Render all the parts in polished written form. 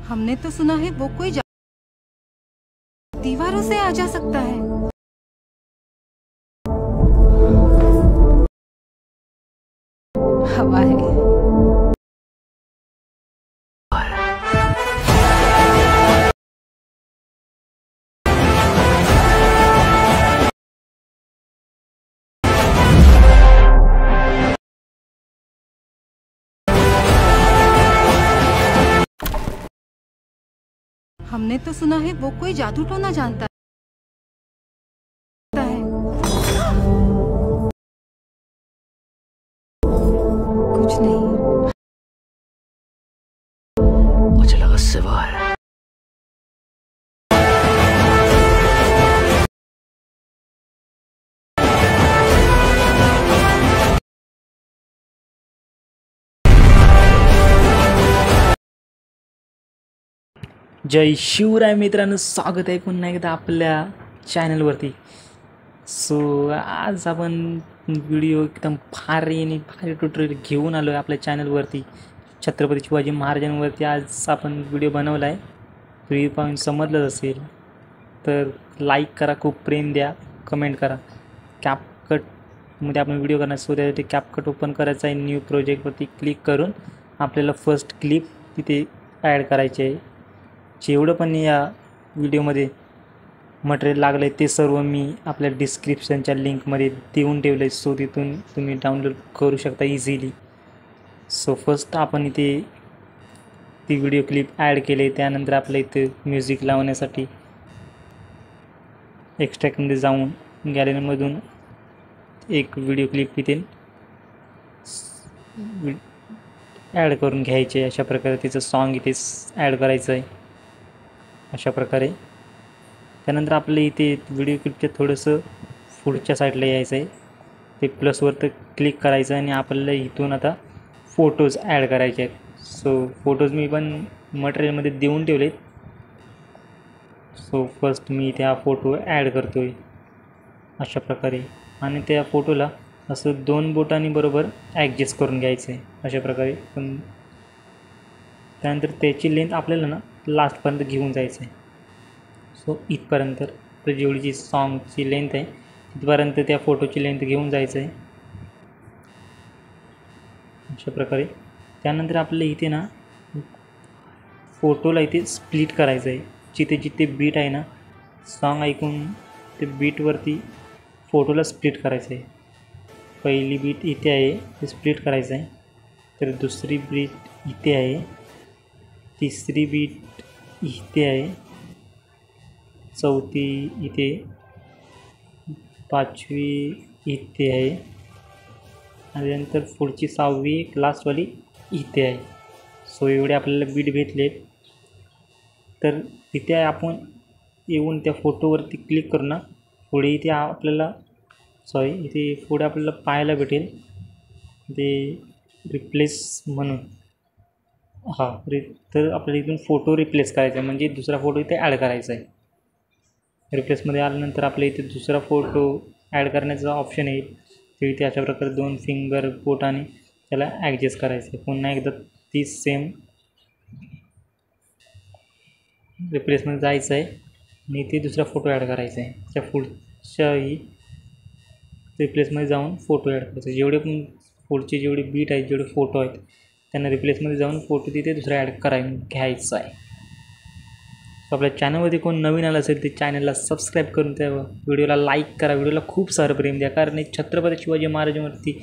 हमने तो सुना है वो कोई दीवारों से आ जा सकता है। हवा है। हमने तो सुना है वो कोई जादू टोना जानता है। कुछ नहीं। मुझे लगा सिवा है। जय शिवराय मित्रांनो, स्वागत आहे पुन्हा एकदा आपल्या चॅनलवरती। सो आज आपण व्हिडिओ एकदम भारी ट्युटोरियल घेऊन आलो आहे आपल्या चॅनलवरती। छत्रपती शिवाजी महाराजांवरती आज आपण व्हिडिओ बनवला आहे। व्हिडिओ पाहून समजलंच असेल तर लाईक करा, खूप प्रेम द्या, कमेंट करा। कॅपकटमध्ये आपण व्हिडिओ करणार, सो त्यासाठी कॅपकट ओपन करायचा आहे। न्यू प्रोजेक्टवरती क्लिक करून आपल्याला फर्स्ट क्लिप तिथे ॲड करायची आहे। जेवढं पण या व्हिडिओमध्ये मटेरियल लागलं आहे ते सर्व मी आपल्या डिस्क्रिप्शनच्या लिंकमध्ये देऊन ठेवलं आहे, सो तिथून तुम्ही डाउनलोड करू शकता इझिली। सो फर्स्ट आपण इथे ती व्हिडिओ क्लिप ॲड केले। त्यानंतर आपल्या इथे म्युझिक लावण्यासाठी एक्स्ट्रॅक्टमध्ये जाऊन गॅलरीमधून एक व्हिडिओ क्लिप इथे ॲड करून घ्यायचे। अशा प्रकारे तिचं सॉन्ग इथे ॲड करायचं आहे अशा प्रकारे। त्यानंतर आपल्या इथे व्हिडिओ क्लिपच्या थोडंसं पुढच्या साईडला यायचं आहे, ते प्लसवर तर क्लिक करायचं आणि आपल्याला इथून आता फोटोज ॲड करायचे आहेत। सो फोटोज मी पण मटेरियलमध्ये देऊन ठेवले। सो फर्स्ट मी इथे हा फोटो ॲड करतो आहे अशा प्रकारे, आणि त्या फोटोला असं 2 बोटांनी बरोबर ॲडजस्ट करून घ्यायचं आहे अशा प्रकारे। पण त्यानंतर त्याची लेंथ आपल्याला ना लास्टपर्यंत घेऊन जायचं आहे। सो इथपर्यंत तर जेवढी जी सॉन्गची लेंथ आहे तिथपर्यंत त्या फोटोची लेंथ घेऊन जायचं आहे अशा प्रकारे। त्यानंतर आपल्याला इथे ना फोटोला इथे स्प्लिट करायचं आहे। जिथे जिथे बीट आहे ना, सॉन्ग ऐकून ते बीटवरती फोटोला स्प्लिट करायचं आहे। पहिली बीट इथे आहे, ते स्प्लिट करायचं आहे। तर दुसरी बीट इथे आहे, तिसरी बीट इथे आहे, चौथी इथे, पाचवी इथे आहे, आणि नंतर पुढची 6वी लास्टवाली इथे आहे। सो एवढे आपल्याला बीट भेटले। तर तिथे आपण येऊन त्या फोटोवरती क्लिक करू ना, पुढे इथे आपल्याला इथे पुढे आपल्याला पाहायला भेटेल ते रिप्लेस म्हणून। तर आपल्याला इथून फोटो रिप्लेस करायचा आहे, म्हणजे दुसरा फोटो इथे ॲड करायचा आहे। रिप्लेसमध्ये आल्यानंतर आपल्या इथे दुसरा फोटो ॲड करण्याचा ऑप्शन येईल। ते इथे अशा प्रकारे 2 फिंगर बोटाने त्याला ॲडजस्ट करायचं आहे। पुन्हा एकदा ती सेम रिप्लेसमध्ये जायचं आहे आणि इथे दुसरा फोटो ॲड करायचा आहे। त्या पुढच्याही रिप्लेसमध्ये जाऊन फोटो ॲड करायचा। जेवढे पण पुढचे जेवढे बीट आहेत, जेवढे फोटो आहेत, त्यांना रिप्लेसमध्ये जाऊन फोटो तिथे दुसरा ॲड घ्यायचा आहे। सो आपल्या चॅनलमध्ये कोण नवीन आलं असेल ते चॅनलला सबस्क्राईब करून त्या व्हिडिओला लाईक करा, व्हिडिओला खूप सारं प्रेम द्या, कारण एक छत्रपती शिवाजी महाराजांवरती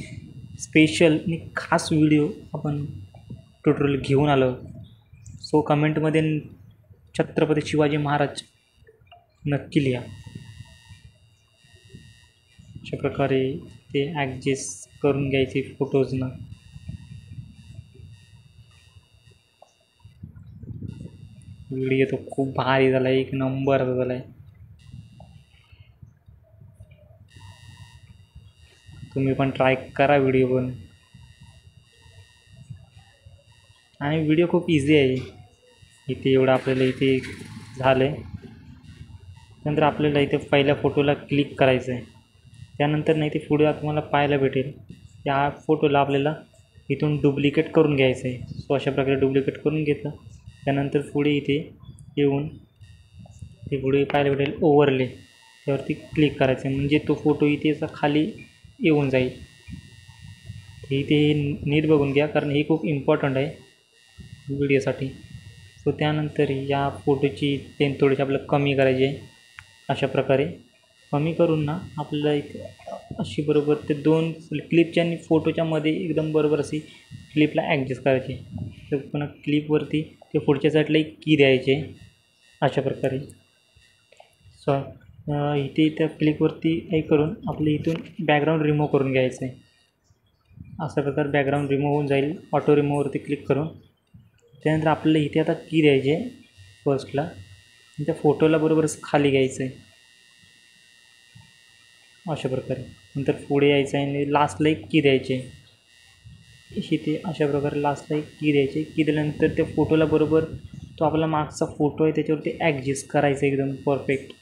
स्पेशल आणि खास व्हिडिओ आपण ट्युटोरियल घेऊन आलो। सो कमेंटमध्ये छत्रपती शिवाजी महाराज नक्की लिहा। अशा प्रकारे ते ॲडजस्ट करून घ्यायचे फोटोजना। व्हिडिओ तो खूप भारी झाला आहे, 1 नंबर झाला आहे। तुम्ही पण ट्राय करा व्हिडिओ पण, आणि व्हिडिओ खूप इझी आहे। इथे एवढं आपल्याला इथे झालं आहे। नंतर आपल्याला इथे पहिल्या फोटोला क्लिक करायचं आहे। त्यानंतर नाही ते पुढे तुम्हाला पाहायला भेटेल त्या फोटोला आपल्याला इथून डुप्लिकेट करून घ्यायचं आहे। सो अशा प्रकारे डुप्लिकेट करून घेतलं त्यानंतर पुढे इथे येऊन ते पुढे पाहायला भेटेल ओव्हरले, त्यावरती क्लिक करायचं म्हणजे तो फोटो इथे असा खाली येऊन जाईल. इथे नीट बघून घ्या कारण हे खूप इम्पॉर्टंट आहे व्हिडिओसाठी. सो त्यानंतर या फोटोची लेंथ थोडीशी आपल्याला कमी करायची आहे. अशा प्रकारे कमी करून ना आपल्याला इथे अशी बरोबर ते दोन क्लिपच्या आणि फोटोच्या मध्ये एकदम बरोबर अशी क्लिपला ॲडजस्ट करायची. तर पुन्हा क्लिपवरती ते पुढच्या साईडला एक की द्यायचे अशा प्रकारे. सो इथे त्या क्लिकवरती हे करून आपलं इथून बॅकग्राऊंड रिमूव्ह करून घ्यायचं आहे. अशा प्रकारे बॅकग्राऊंड रिमूव्ह होऊन जाईल ऑटो रिमूव्हवरती क्लिक करून. त्यानंतर आपल्याला इथे आता की द्यायची आहे फर्स्टला, त्या फोटोला बरोबरच खाली घ्यायचं आहे अशा प्रकारे. नंतर पुढे यायचं आहे आणि लास्टला एक की द्यायची आहे. इथे अशा प्रकारे लास्टला एक की द्यायची. की दिल्यानंतर त्या फोटोला बरोबर तो आपला मागचा फोटो आहे त्याच्यावरती ॲडजस्ट करायचं एकदम परफेक्ट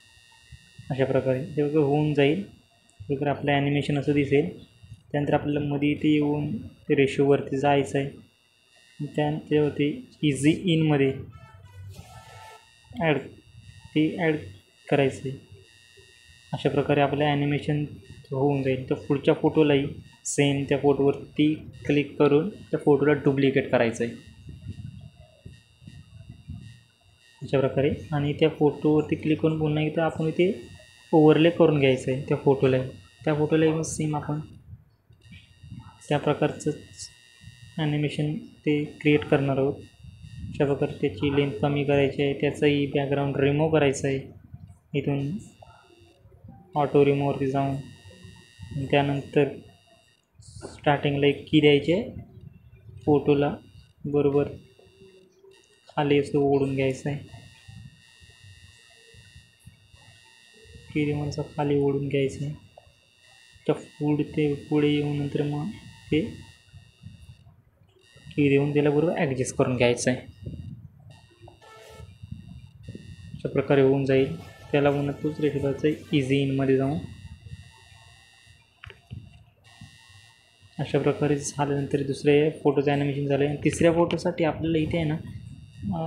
अशा प्रकारे. तेव्हा होऊन जाईल वगैरे आपलं ॲनिमेशन असं दिसेल. त्यानंतर आपल्याला मध्ये इथे येऊन ते रेशोवरती जायचं आहे. त्यावरती इझी इनमध्ये ॲड करायचं आहे. अशा प्रकारे आपलं ॲनिमेशन होऊन जाईल. तर पुढच्या फोटोलाही सेम त्या फोटोवरती क्लिक करून त्या फोटोला डुप्लिकेट करायचं आहे अशा प्रकारे. आणि त्या फोटोवरती क्लिक करून पुन्हा एकदा आपण इथे ओव्हरले करून घ्यायचं आहे त्या फोटोलाही मग सेम आपण त्या प्रकारचंच ॲनिमेशन ते क्रिएट करणार आहोत. अशा प्रकारे त्याची लेंथ कमी करायची आहे, त्याचंही बॅकग्राऊंड रिमूव्ह करायचं आहे. इथून ऑटो रिमूव्हवरती जाऊन त्यानंतर स्टार्टिंगला एक की द्यायची आहे, फोटोला बरोबर खाली असं ओढून घ्यायचं आहे. की देऊन असं खाली ओढून घ्यायचं आहे. त्या पुढे येऊन नंतर मग ते की देऊन त्याला बरोबर ॲडजस्ट करून घ्यायचं आहे अशा प्रकारे होऊन जाईल. त्याला पुन्हा तोच रेशो करायचा आहे इझी इनमध्ये जाऊन. अशा प्रकारे झाल्यानंतर दुसऱ्या फोटोचं ॲनिमेशन झालं आहे. तिसऱ्या फोटोसाठी आपल्याला इथे आहे ना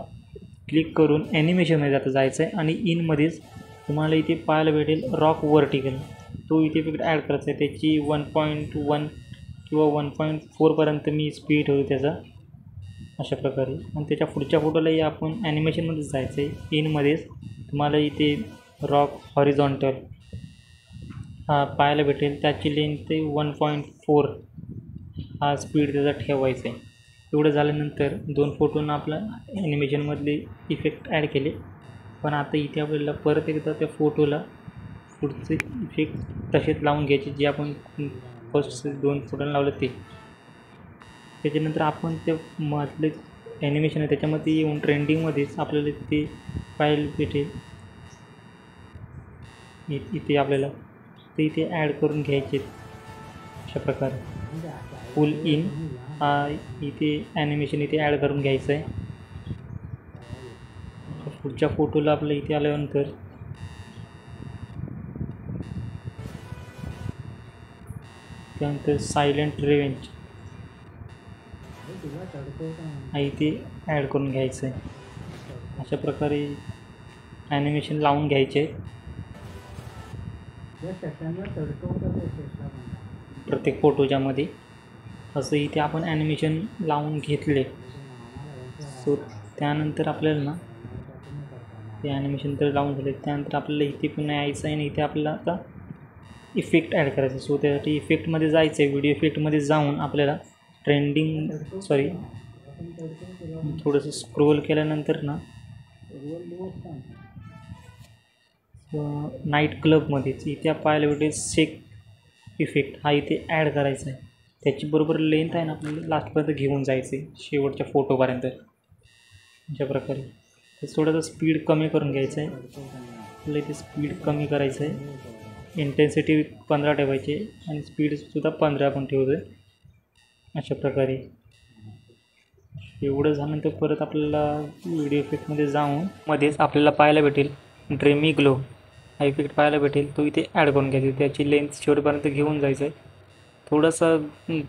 क्लिक करून ॲनिमेशनमध्ये जायचं आहे आणि इनमध्येच तुम्हाला इथे पाहायला भेटेल रॉक वर्टिकल, तो इथे फक्त ॲड करायचा आहे. त्याची 1.1 किंवा 1.4पर्यंत मी स्पीड ठेवतो त्याचा अशा प्रकारे. आणि त्याच्या पुढच्या फोटोलाही आपण ॲनिमेशनमध्येच जायचं आहे. इनमध्येच तुम्हाला इथे रॉक हॉरिझॉन्टल हा पाहायला भेटेल, त्याची लेंथ 1.4 हा स्पीड त्याचा ठेवायचा आहे. एवढं झाल्यानंतर दोन फोटोंना आपलं ॲनिमेशनमधले इफेक्ट ॲड केले. पण आता इथे आपल्याला परत एकदा त्या फोटोला पुढचे इफेक्ट तसेच लावून घ्यायचे जे आपण फर्स्ट दोन फोटोला लावलं ते. त्याच्यानंतर आपण ते मधले ॲनिमेशन आहे त्याच्यामध्ये येऊन ट्रेंडिंगमध्येच आपल्याला ते पाहायला भेटेल. इथे आपल्याला ते इथे ॲड करून घ्यायचे अशा प्रकारे. फुल इन हा इथे ॲनिमेशन इथे ॲड करून घ्यायचं आहे. पुढच्या फोटोला आपलं इथे आल्यानंतर त्यानंतर सायलेंट रेंज हा इथे ॲड करून घ्यायचं आहे. अशा प्रकारे ॲनिमेशन लावून घ्यायचे प्रत्येक फोटोच्यामध्ये. असं इथे आपण ॲनिमेशन लावून घेतले. सो त्यानंतर आपल्याला ना ते ॲनिमेशन तर लावून झाले. त्यानंतर आपल्याला इथे पुन्हा यायचं आहे आणि इथे आपल्याला आता इफेक्ट ॲड करायचं. सो त्यासाठी इफेक्टमध्ये जायचं आहे. व्हिडिओ इफेक्टमध्ये जाऊन आपल्याला थोडंसं स्क्रोल केल्यानंतर ना नाईट क्लबमध्येच इथे पाहायला भेटेल शेक इफेक्ट हा इथे ॲड करायचा आहे. त्याची बरोबर लेंथ आहे ना आपल्याला लास्टपर्यंत घेऊन जायचं आहे शेवटच्या फोटोपर्यंत अशा प्रकारे. तर थोडंसं स्पीड कमी करून घ्यायचं आहे. आपल्याला इथे स्पीड कमी करायचं आहे. इंटेन्सिटी 15 ठेवायची आणि स्पीडसुद्धा 15 आपण ठेवतो आहे अशा प्रकारे. एवढं झाल्यानंतर परत आपल्याला व्हिडिओ इफेक्टमध्ये जाऊन मध्येच आपल्याला पाहायला भेटेल ड्रीमी ग्लो हा इफेक्ट पाहायला भेटेल, तो इथे ॲड करून घ्यायचा. त्याची लेंथ शेवटपर्यंत घेऊन जायचं आहे. थोडासा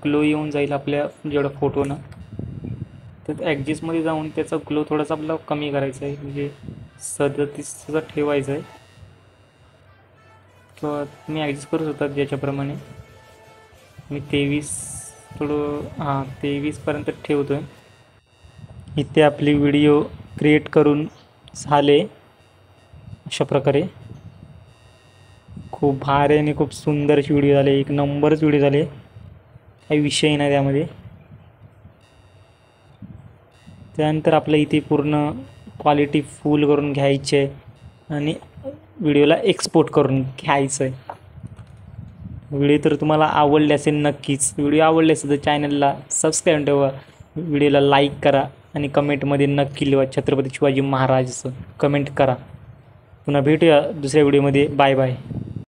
ग्लो येऊन जाईल आपल्या जेवढं फोटोनं तर ॲडजस्टमध्ये जाऊन त्याचा ग्लो थोडासा आपला कमी करायचा आहे, म्हणजे 37चा ठेवायचा आहे किंवा तुम्ही ॲडजस्ट करू शकता ज्याच्याप्रमाणे. मी 23 थोडं 23पर्यंत ठेवतो आहे. इथे आपली व्हिडिओ क्रिएट करून झाले अशा प्रकारे. खूप भारी आणि खूप सुंदर अशी व्हिडिओ झाली, एक नंबरच व्हिडिओ झाले, काही विषय नाही त्यामध्ये. त्यानंतर आपल्या इथे पूर्ण क्वालिटी फुल करून घ्यायची आहे आणि व्हिडिओला एक्सपोर्ट करून घ्यायचं आहे. व्हिडिओ तर तुम्हाला आवडले असेल नक्कीच. व्हिडिओ आवडले असेल तर चॅनलला सबस्क्राईब ठेवा, व्हिडिओला लाईक करा आणि कमेंटमध्ये नक्की लिहा छत्रपती शिवाजी महाराजचं कमेंट करा. पुन्हा भेटूया दुसऱ्या व्हिडिओमध्ये. Bye bye.